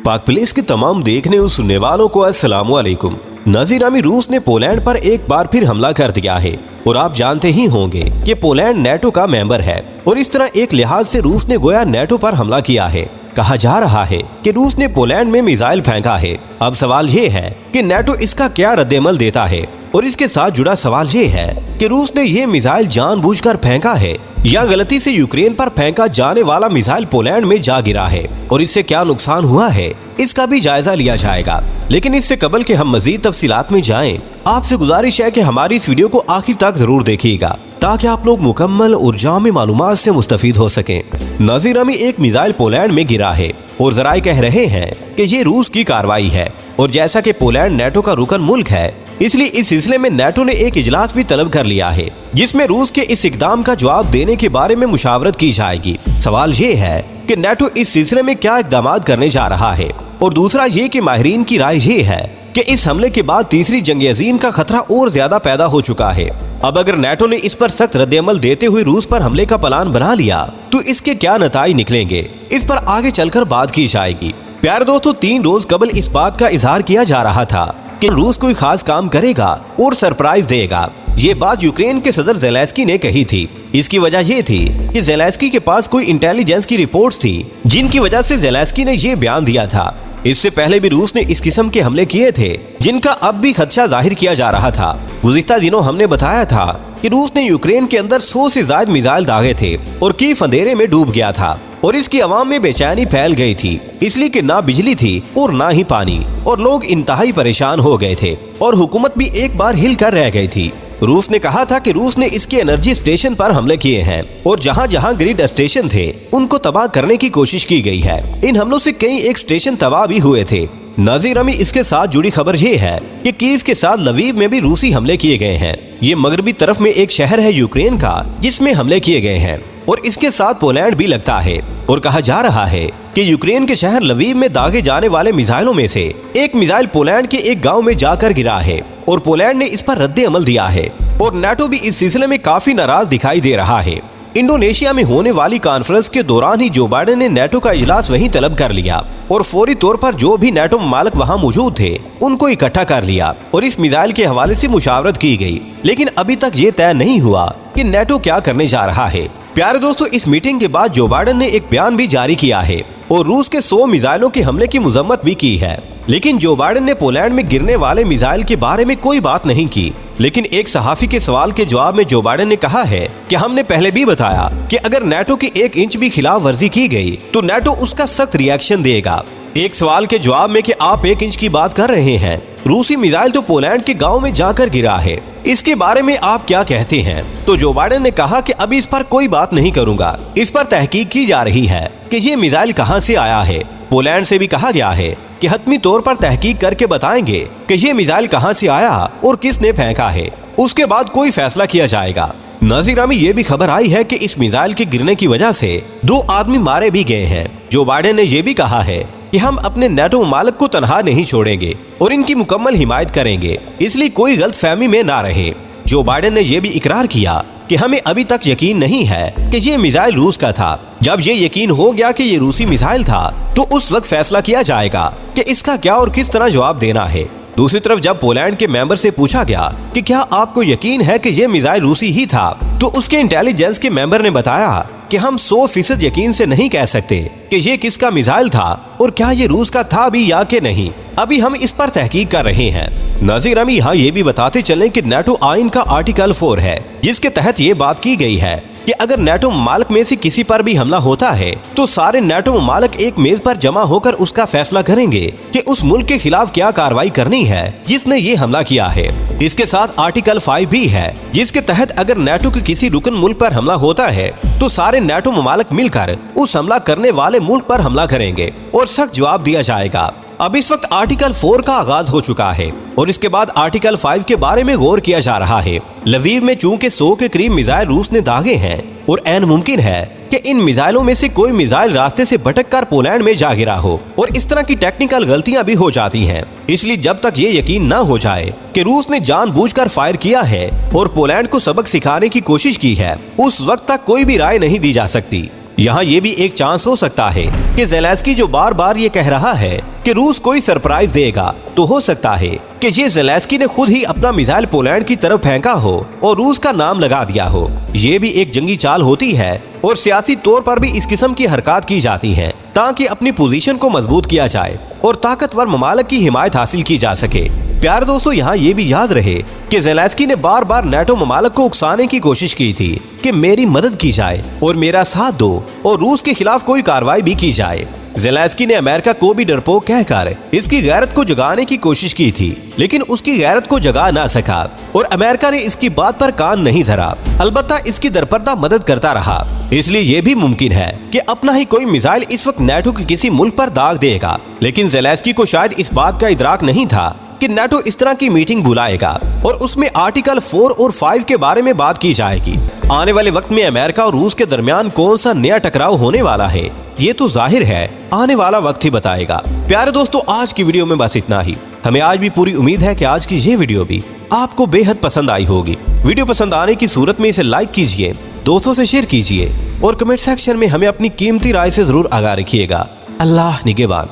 पाक पुलिस के तमाम देखने और सुनने वालों को अस्सलाम वालेकुम। नाज़रीन, रूस ने पोलैंड पर एक बार फिर हमला कर दिया है और आप जानते ही होंगे कि पोलैंड नेटो का मेंबर है और इस तरह एक लिहाज से रूस ने गोया नेटो पर हमला किया है। कहा जा रहा है कि रूस ने पोलैंड में मिसाइल फेंका है। अब सवाल ये है कि नेटो इसका क्या रद्देमल देता है और इसके साथ जुड़ा सवाल ये है कि रूस ने ये मिसाइल जानबूझकर फेंका है या गलती से यूक्रेन पर फेंका जाने वाला मिसाइल पोलैंड में जा गिरा है और इससे क्या नुकसान हुआ है, इसका भी जायजा लिया जाएगा। लेकिन इससे कबल के हम मजीद तफसीलात में जाएं, आपसे गुजारिश है कि हमारी इस वीडियो को आखिर तक जरूर देखिएगा ताकि आप लोग मुकम्मल और जामी मालूमात से मुस्तफीद हो सकें। नाज़रीन, एक मिसाइल पोलैंड में गिरा है और जराए कह रहे हैं कि ये रूस की कार्रवाई है और जैसा कि पोलैंड नेटो का रुकन मुल्क है, इसलिए इस सिलसिले में नेटो ने एक इजलास भी तलब कर लिया है जिसमें रूस के इस इकदाम का जवाब देने के बारे में मुशावरत की जाएगी। सवाल ये है कि नेटो इस सिलसिले में क्या इकदाम करने जा रहा है और दूसरा ये कि माहिरीन की राय ये है कि इस हमले के बाद तीसरी जंग अजीम का खतरा और ज्यादा पैदा हो चुका है। अब अगर नेटो ने इस पर सख्त रद्देअमल देते हुए रूस पर हमले का प्लान बना लिया तो इसके क्या नताइज निकलेंगे, इस पर आगे चलकर बात की जाएगी। प्यारे दोस्तों, 3 रोज कबल इस बात का इजहार किया जा रहा था कि रूस कोई खास काम करेगा और सरप्राइज देगा। ये बात यूक्रेन के सदर ज़ेलेंस्की ने कही थी। इसकी वजह ये थी कि ज़ेलेंस्की के पास कोई इंटेलिजेंस की रिपोर्ट्स थी जिनकी वजह से ज़ेलेंस्की ने ये बयान दिया था। इससे पहले भी रूस ने इस किस्म के हमले किए थे जिनका अब भी खदशा जाहिर किया जा रहा था। गुज़िश्ता दिनों हमने बताया था कि रूस ने यूक्रेन के अंदर 100 से ज्यादा मिसाइल दागे थे और कीव अंधेरे में डूब गया था और इसकी आवाम में बेचैनी फैल गई थी, इसलिए कि ना बिजली थी और ना ही पानी और लोग इंतहाई परेशान हो गए थे और हुकूमत भी एक बार हिल कर रह गई थी। रूस ने कहा था कि रूस ने इसके एनर्जी स्टेशन पर हमले किए हैं और जहां जहां ग्रिड स्टेशन थे उनको तबाह करने की कोशिश की गई है। इन हमलों से कई एक स्टेशन तबाह भी हुए थे। नाज़रीन, इसके साथ जुड़ी खबर ये है कि कीव के साथ लवीव में भी रूसी हमले किए गए हैं। ये मगरबी तरफ में एक शहर है यूक्रेन का जिसमें हमले किए गए हैं और इसके साथ पोलैंड भी लगता है और कहा जा रहा है कि यूक्रेन के शहर लवीव में दागे जाने वाले मिसाइलों में से एक मिसाइल पोलैंड के एक गांव में जाकर गिरा है और पोलैंड ने इस पर रद्दे अमल दिया है और नेटो भी इस सिलसिले में काफी नाराज दिखाई दे रहा है। इंडोनेशिया में होने वाली कॉन्फ्रेंस के दौरान ही जो बाइडेन ने नेटो का इजलास वहीं तलब कर लिया और फौरी तौर पर जो भी नेटो मालिक वहां मौजूद थे उनको इकट्ठा कर लिया और इस मिसाइल के हवाले से मुशावरत की गई। लेकिन अभी तक ये तय नहीं हुआ कि नेटो क्या करने जा रहा है। प्यारे दोस्तों, इस मीटिंग के बाद जो बाइडेन ने एक बयान भी जारी किया है और रूस के 100 मिसाइलों के हमले की मजम्मत भी की है। लेकिन जो बाइडेन ने पोलैंड में गिरने वाले मिसाइल के बारे में कोई बात नहीं की। लेकिन एक सहाफी के सवाल के जवाब में जो बाइडेन ने कहा है कि हमने पहले भी बताया कि अगर नेटो की 1 इंच भी खिलाफ वर्जी की गई तो नेटो उसका सख्त रिएक्शन देगा। एक सवाल के जवाब में कि आप 1 इंच की बात कर रहे हैं, रूसी मिसाइल तो पोलैंड के गांव में जाकर गिरा है, इसके बारे में आप क्या कहते हैं? तो जो बाइडेन ने कहा कि अभी इस पर कोई बात नहीं करूंगा, इस पर तहकीक की जा रही है कि ये मिसाइल कहां से आया है। पोलैंड से भी कहा गया है कि हतमी तौर पर तहकीक करके बताएंगे कि ये मिसाइल कहां से आया और किसने फेंका है, उसके बाद कोई फैसला किया जाएगा। नाज़रीन, ये भी खबर आई है कि इस मिसाइल के गिरने की वजह से 2 आदमी मारे भी गए हैं। जो बाइडेन ने यह भी कहा है कि हम अपने नेटो मालिक को तनहा नहीं छोड़ेंगे और इनकी मुकम्मल हिमायत करेंगे, इसलिए कोई गलतफहमी में ना रहे। जो बाइडेन ने यह भी इकरार किया कि हमें अभी तक यकीन नहीं है कि ये मिसाइल रूस का था। जब ये यकीन हो गया कि ये रूसी मिसाइल था तो उस वक्त फैसला किया जाएगा कि इसका क्या और किस तरह जवाब देना है। दूसरी तरफ जब पोलैंड के मेंबर से पूछा गया कि क्या आपको यकीन है कि ये मिसाइल रूसी ही था, तो उसके इंटेलिजेंस के मेंबर ने बताया कि हम 100% यकीन से नहीं कह सकते कि ये किसका मिसाइल था और क्या ये रूस का था भी या कि नहीं, अभी हम इस पर तहकीक कर रहे हैं। नाज़रीन, यहाँ ये भी बताते चलें कि नेटो आइन का आर्टिकल 4 है जिसके तहत ये बात की गई है कि अगर नेटो मालिक में से किसी पर भी हमला होता है तो सारे नेटो मालिक एक मेज पर जमा होकर उसका फैसला करेंगे कि उस मुल्क के खिलाफ क्या कार्रवाई करनी है जिसने ये हमला किया है। इसके साथ आर्टिकल 5 भी है जिसके तहत अगर नेटो के किसी रुकन मुल्क पर हमला होता है तो सारे नेटो ममालिक मिलकर उस हमला करने वाले मुल्क पर हमला करेंगे और सख्त जवाब दिया जाएगा। अब इस वक्त आर्टिकल 4 का आगाज हो चुका है और इसके बाद आर्टिकल 5 के बारे में गौर किया जा रहा है। लवीव में चूंकि 100 के करीब मिसाइल रूस ने दागे हैं और ऐन मुमकिन है कि इन मिसाइलों में से कोई मिसाइल रास्ते से भटक कर पोलैंड में जा गिरा हो और इस तरह की टेक्निकल गलतियां भी हो जाती हैं। इसलिए जब तक ये यकीन न हो जाए कि रूस ने जानबूझकर फायर किया है और पोलैंड को सबक सिखाने की कोशिश की है, उस वक्त तक कोई भी राय नहीं दी जा सकती। यहाँ ये भी एक चांस हो सकता है कि ज़ेलेंस्की जो बार बार ये कह रहा है कि रूस कोई सरप्राइज देगा, तो हो सकता है कि ये ज़ेलेंस्की ने खुद ही अपना मिसाइल पोलैंड की तरफ फेंका हो और रूस का नाम लगा दिया हो। ये भी एक जंगी चाल होती है और सियासी तौर पर भी इस किस्म की हरकत की जाती हैं ताकि अपनी पोजीशन को मजबूत किया जाए और ताकतवर ममालिक की हिमायत हासिल की जा सके। प्यारे दोस्तों, यहाँ ये भी याद रहे कि ज़ेलेंस्की ने बार बार नेटो ममालिक को उकसाने की कोशिश की थी कि मेरी मदद की जाए और मेरा साथ दो और रूस के खिलाफ कोई कार्रवाई भी की जाए। ज़ेलेंस्की ने अमेरिका को भी डरपोक कहकर इसकी गैरत को जगाने की कोशिश की थी, लेकिन उसकी गैरत को जगा ना सका और अमेरिका ने इसकी बात पर कान नहीं धरा, अलबत्ता इसकी दरपर्दा मदद करता रहा। इसलिए ये भी मुमकिन है कि अपना ही कोई मिसाइल इस वक्त नेटो के किसी मुल्क पर दाग देगा, लेकिन ज़ेलेंस्की को शायद इस बात का इदराक नहीं था कि नेटो इस तरह की मीटिंग बुलाएगा और उसमें आर्टिकल 4 और 5 के बारे में बात की जाएगी। आने वाले वक्त में अमेरिका और रूस के दरमियान कौन सा नया टकराव होने वाला है, ये तो जाहिर है आने वाला वक्त ही बताएगा। प्यारे दोस्तों, आज की वीडियो में बस इतना ही। हमें आज भी पूरी उम्मीद है कि आज की ये वीडियो भी आपको बेहद पसंद आई होगी। वीडियो पसंद आने की सूरत में इसे लाइक कीजिए, दोस्तों से शेयर कीजिए और कमेंट सेक्शन में हमें अपनी कीमती राय से जरूर आगाह रखिएगा। अल्लाह निगहबान।